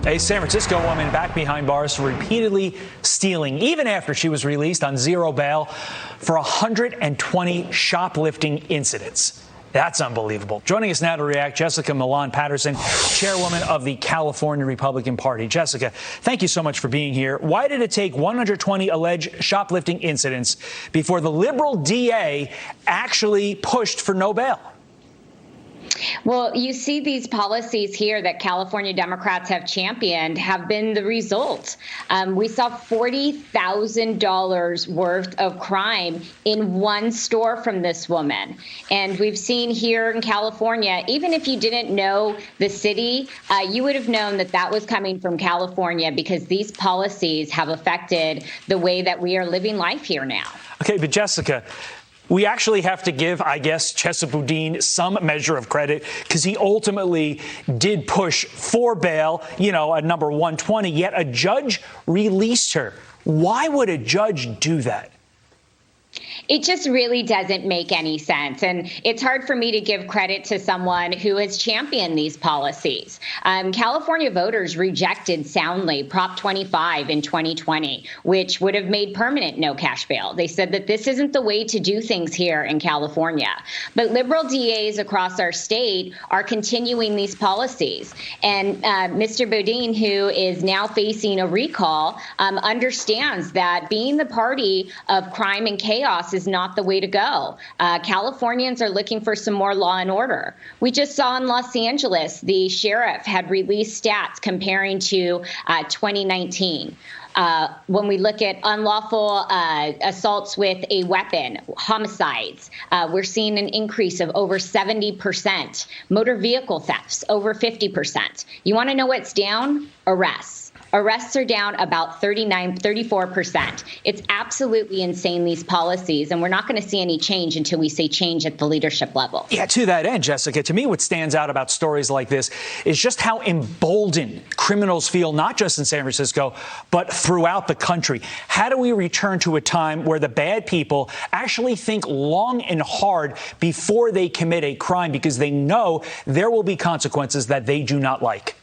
A San Francisco woman back behind bars for repeatedly stealing, even after she was released on zero bail, for 120 shoplifting incidents. That's unbelievable. Joining us now to react, Jessica Millan Patterson, chairwoman of the California Republican Party. Jessica, thank you so much for being here. Why did it take 120 alleged shoplifting incidents before the liberal DA actually pushed for no bail? Well, you see these policies here that California Democrats have championed have been the result. We saw $40,000 worth of crime in one store from this woman. And we've seen here in California, even if you didn't know the city, you would have known that that was coming from California because these policies have affected the way that we are living life here now. Okay, but Jessica, we actually have to give, I guess, Chesa Boudin some measure of credit because he ultimately did push for bail, at number 120, yet a judge released her. Why would a judge do that? It just really doesn't make any sense. And it's hard for me to give credit to someone who has championed these policies. California voters rejected soundly Prop 25 in 2020, which would have made permanent no cash bail. They said that this isn't the way to do things here in California. But liberal DAs across our state are continuing these policies. And Mr. Boudin, who is now facing a recall, understands that being the party of crime and chaos is not the way to go. Californians are looking for some more law and order. We just saw in Los Angeles, the sheriff had released stats comparing to 2019. When we look at unlawful assaults with a weapon, homicides, we're seeing an increase of over 70%. Motor vehicle thefts, over 50%. You want to know what's down? Arrests. Arrests are down about 34%. It's absolutely insane, these policies, and we're not going to see any change until we see change at the leadership level. Yeah, to that end, Jessica, to me what stands out about stories like this is just how emboldened criminals feel, not just in San Francisco, but throughout the country. How do we return to a time where the bad people actually think long and hard before they commit a crime because they know there will be consequences that they do not like?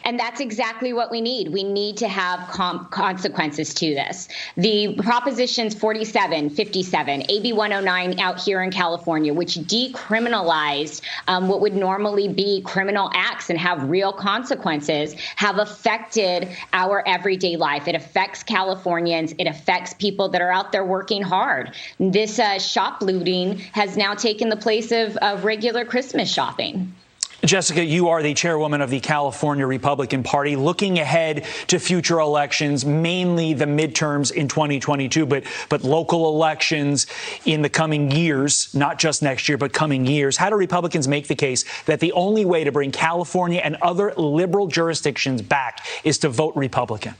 And that's exactly what we need. We need to have consequences to this. The Propositions 47, 57, AB 109 out here in California, which decriminalized what would normally be criminal acts and have real consequences, have affected our everyday life. It affects Californians. It affects people that are out there working hard. This shop looting has now taken the place of regular Christmas shopping. Jessica, you are the chairwoman of the California Republican Party. Looking ahead to future elections, mainly the midterms in 2022, but local elections in the coming years, not just next year, but coming years. How do Republicans make the case that the only way to bring California and other liberal jurisdictions back is to vote Republican?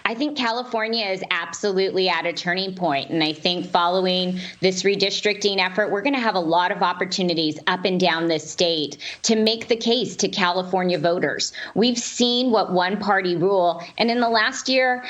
I think California is absolutely at a turning point. And I think following this redistricting effort, we're going to have a lot of opportunities up and down this state to make the case to California voters. We've seen what one party rule, and in the last year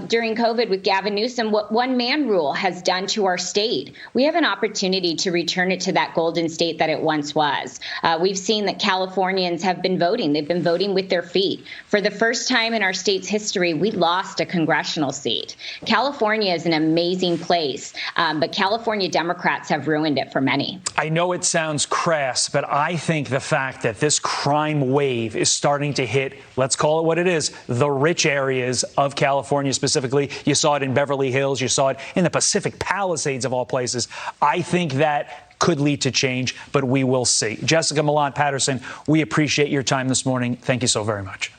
during COVID with Gavin Newsom, what one man rule has done to our state. We have an opportunity to return it to that golden state that it once was. We've seen that Californians have been voting. They've been voting with their feet. For the first time in our state's history, we lost a congressional seat. California is an amazing place, but California Democrats have ruined it for many. I know it sounds crass, but I think the fact that this crime wave is starting to hit, let's call it what it is, the rich areas of California specifically. You saw it in Beverly Hills. You saw it in the Pacific Palisades of all places. I think that could lead to change, but we will see. Jessica Millan Patterson, we appreciate your time this morning. Thank you so very much.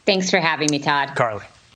Thanks for having me, Todd. Carly.